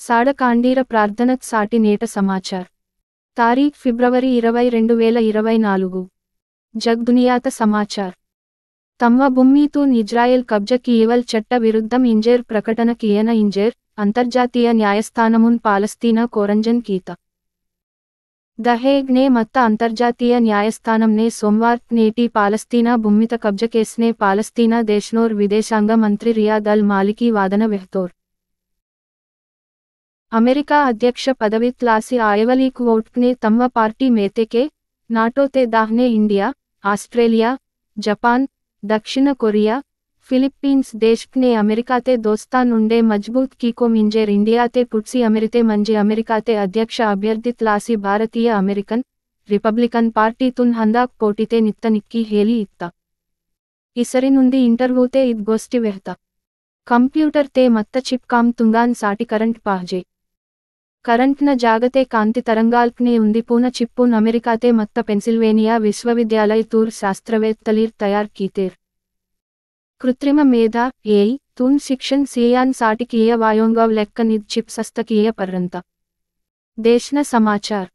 साड़ कांडीर प्रार्थनक साटी नेट समाचार तारीख ఫిబ్రవరి 20 2024 जगदुनियात समाचार तम्म भूमीतून इज्रायेल कब्जा कीवल चट्ट विरुद्धम इंजेर प्रकटन कियन इंजेर अंतर्जातीय न्यायस्थानमुन पालस्तीना कोरंजन कीता द हेग ने मत्त अंतर्जातीय न्यायस्थानम ने सोमवार नेटी पालस्तीना भूमित कब्जा केसने पालस्तीना देशनोर विदेशांग मंत्री रियाद अल मालिकी वादन वेहतोर अमेरिका अध्यक्ष पदवीत लासी आयवलीक वोटने तम्म पार्टी मेतेके नाटोते दाहने इंडिया आस्ट्रेलिया जपान दक्षिण कोरिया फिलिपीन्स देशने अमेरिकाते दोस्तान उंडे मजबूत कीको मिंजेर इंडियाते पुट्सी अमेरिते मंजे अमेरिकाते अध्यक्ष अभ्यर्थित लासी भारतीय अमेरिकन रिपब्लिकन पार्टी तुन हंदाक पोटीते नित्त निक्की हेली इत्ता इसरी नुंदी इंटरव्यूते इद गोष्टी वेहता कंप्यूटर ते मत्त चिप काम तुंगान साटी करंट पाहजे करंटन जागते कांति तरंगाल्कने उंदी पूर्ण चिप्पून अमेरिकाते मत्त पेन्सिल्वेनिया विश्वविद्यालय तूर शास्त्रवेत्तलीर तयार कीतेर कृत्रिम मेधा एई तून शिक्षण सियान साटी कीय वायोंगव लेक्कन इद चिप्स हस्तकीय पर्यंत देशना समाचार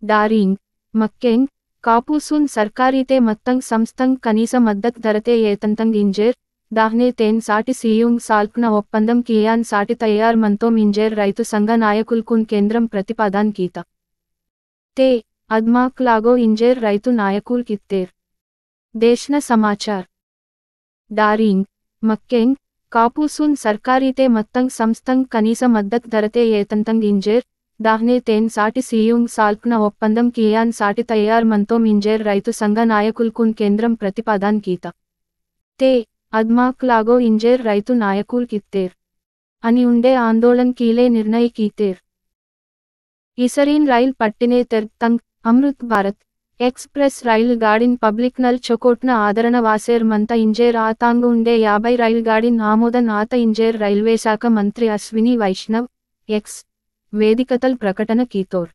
डारिंग मक्केंग कापूसून सरकारीते मत्तंग संस्थंग कनीस मद्दत धरते येतंतंग इंजेर दाहने तेन साटी सीयुंग साल्कन ఒప్పందం कियान साटी तैयार मंतोम इंजेर రైతు సంఘ నాయకుల్కున్ కేంద్రం ప్రతిపాదన कीता ते अदमाक लागो इंजेर రైతు నాయకుల్ कित्तेर देशना समाचार डारिंग मक्केंग कापूसून सरकारीते मत्तंग संस्थंग कनीस मद्दत धरते येतंतंग इंजेर दाहने तेन साटी सीयुंग साल्कन ఒప్పందం कियान साटी तैयार मंतोम इंजेर రైతు సంఘ నాయకుల్కున్ కేంద్రం ప్రతిపాదన कीता ते अदमाक लागो इंजेर రైతు నాయకుల్ कित्तेर अनि उंडे आंदोलन कीले निर्णय कीतेर इसरीन राइल पट्टिने तेर्तंग अमृत भारत एक्सप्रेस राइल गाड़ीन पब्लिक नल चोकोटन आदरण वासेर मंत इंजेर आतांग उंडे 50 राइल गाड़ीन आमोदन आत इंजेर रैल्वे शाख मंत्री अश्विनी वैष्णव एक्स वेदिकतल प्रकटन कीतोर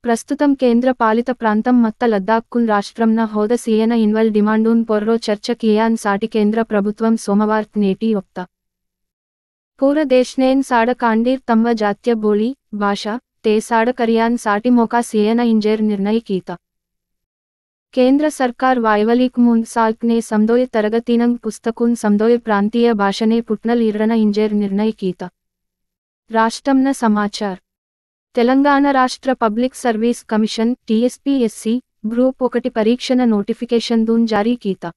ప్రస్తుతం కేంద్ర పాలిత ప్రాంతం మత్త లద్దాఖ్కున్ రాష్ట్రంన హోదా సీయన ఇన్వల్ డిమాండూన్ పొర్రో చర్చ కియాన్ సాటి కేంద్ర ప్రభుత్వం సోమవార్ నేటి ఒక్త పూర దేశ్నేన్ సాడ కాండీర్ తమ్వ జాత్య బోళీ భాష తే సాడ కరియాన్ సాటి మోకా సీయన ఇంజేర్ నిర్ణయ కీత కేంద్ర సర్కార్ వాయవలీక్ మున్ సాల్క్నే సమదోయ తరగతినంగ్ పుస్తకున్ సమదోయ ప్రాంతీయ భాషనే పుట్నల్ ఇర్రన ఇంజేర్ నిర్ణయ కీత రాష్ట్రంన సమాచార్ తెలంగాణ రాష్ట్ర public service commission TSPSC group 1 పరీక్షన నోటిఫికేషన్ దూన్ జారీ కీత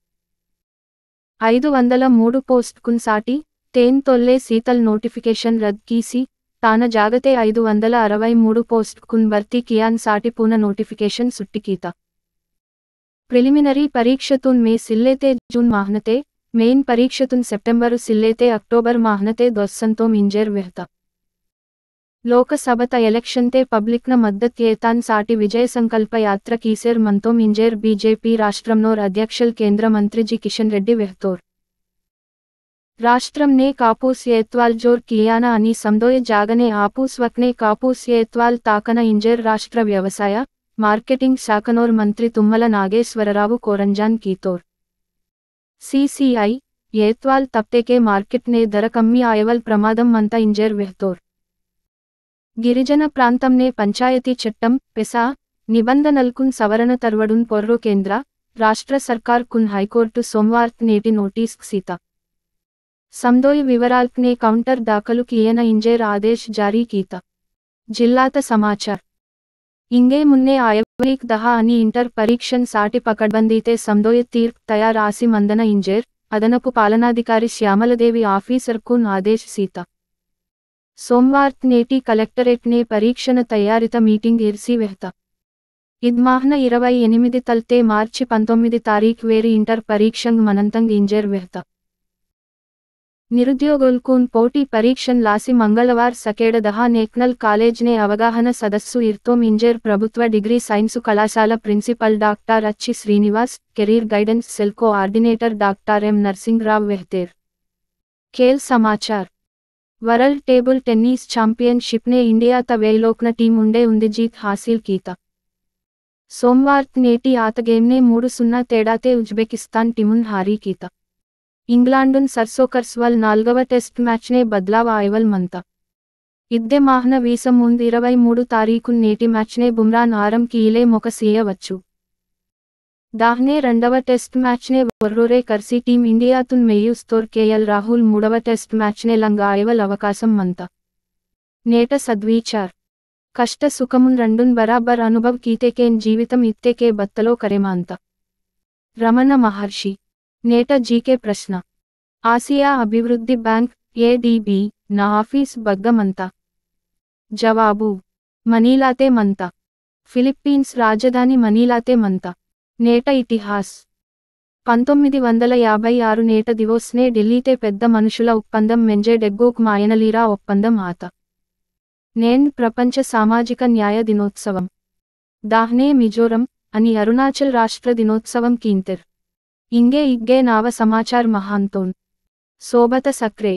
503 పోస్ట్ కున్ సాటి తేన్ తొల్లే సీతల్ నోటిఫికేషన్ రద్ కీసి తాన జాగతే 563 పోస్ట్ కున్ భర్తీ కియాన్ సాటి పూన నోటిఫికేషన్ సుట్టి కీత ప్రిలిమినరీ పరీక్షతున్ మే సిల్లేతే జూన్ మాహనతే మెయిన్ పరీక్షతున్ సెప్టెంబరు సిల్లేతే అక్టోబర్ మాహనతే దొస్సంతో ఇంజేర్ వెహతా लोकसभत एलेक्शन ते पब्लिकन मद्दत येतान साटी विजय संकल्प यात्रा कीसेर मंतोम इंजेर बीजेपी राष्ट्रमनोर अध्यक्षल केंद्र मंत्री जी किशन रेड्डी वेहतोर राष्ट्रम ने कापूस येत्वाल जोर कियाना अनि समदोय जागने आपूस वक्ने कापूस येत्वाल ताकन इंजेर राष्ट्र व्यवसाय मार्केटिंग शाखनोर मंत्री तुम्मल नागेश्वरराव कोरंजान कीतोर सीसीआई येत्वाल तप्तेके मार्केट ने दर कम्मी आयवल प्रमादम मंता इंजेर वेहतोर గిరిజన ప్రాంతంనే పంచాయతీ చట్టం పెసా నిబంధనల్కున్ సవరణ తర్వడున్ పొర్రో కేంద్ర రాష్ట్ర సర్కార్ కున్ హైకోర్టు సోమవార్ నేటి నోటీస్ సీత సమదోయ్ వివరాల్కనే కౌంటర్ దాఖలు కియన ఇంజేర్ ఆదేశ్ జారీ కీత జిల్లాత సమాచార్ ఇంగే మున్నే ఆయవలీక్ దహా అని ఇంటర్ పరీక్షన్ సాటి పకడ్బందీతే సమదోయ్ తీర్ప్ తయార్ ఆసి మందన ఇంజేర్ అదనపు పాలనాధికారి శ్యామలదేవి ఆఫీసర్ కున్ ఆదేశ్ సీత सोमवार नेटी कलेक्टरेट ने परीक्षण तैयारित मीटिंग इर्सी वेहता इद्माहन 28 तलते मार्చి 19 तारीख वेरी इंटर परीक्षंग मनंतंग इंजेर वेहता निरुद्योगुल्कुन पोटी परीक्षण लासी मंगलवार सकेड दहा नेशनल कालेज ने अवगाहन सदस्सु इर्तोम इंजेर प्रभुत्व डिग्री सैंस कलाशाला प्रिंसिपल डाक्टर अच्छी Srinivas career guidance cell coordinator doctor M Narasimha Rao वेहतेर खेल समाचार वरल्ड टेबल टेनिस चैंपियनशिप ने इंडिया तवेलोकन टीम उंडे उंदी जीत हासिल कीता सोमवार नेटी आत गेम ने 3-0 తేడాతే ఉజ్బెకిస్తాన్ టీమున్ हारी कीता इंग्लैंडन सरसोकर्स वल 4వ టెస్ట్ మ్యాచ్ నే బద్లావ ఐవల్ మంత ఇద్దే మాహ్న వీసం ముందు 23 తారీఖు నేటి మ్యాచ్నే బుమ్రాన్ ఆరం కీలే మొక సీయవచ్చు. దాహ్నే రెండవ టెస్ట్ మ్యాచ్నే వర్రూరే కర్సి టీం ఇండియాతున్ మెయ్యూస్తోర్ కేఎల్ రాహుల్ మూడవ టెస్ట్ మ్యాచ్నే లంగా ఆయవల్ అవకాశం మంత. నేట సద్వీచార్ కష్ట సుఖమున్ రెండున్ బరాబర్ అనుభవ్ కీతేకేన్ జీవితం ఇత్తేకే బత్తలో కరేమాంత. రమణ మహర్షి నేట జీకే ప్రశ్న. ఆసియా అభివృద్ధి బ్యాంక్ ఏడీబీ నా ఆఫీస్ బగ్గమంత. జవాబు మనీలాతే మంత. ఫిలిప్పీన్స్ రాజధాని మనీలాతే మంత. నేట ఇతిహాస్ 1956 నేట దివోస్నే ఢిల్లీతే పెద్ద మనుషుల ఒప్పందం మెంజే డెగ్గోక్ మాయనలీరా ఒప్పందం ఆత. నేన్ ప్రపంచ సామాజిక న్యాయ దినోత్సవం. దాహ్నే మిజోరం అని అరుణాచల్ రాష్ట్ర దినోత్సవం కీంతెర్. ఇంగే ఇగ్గే నావ సమాచార్ మహాంతోన్. సోబత సక్రే.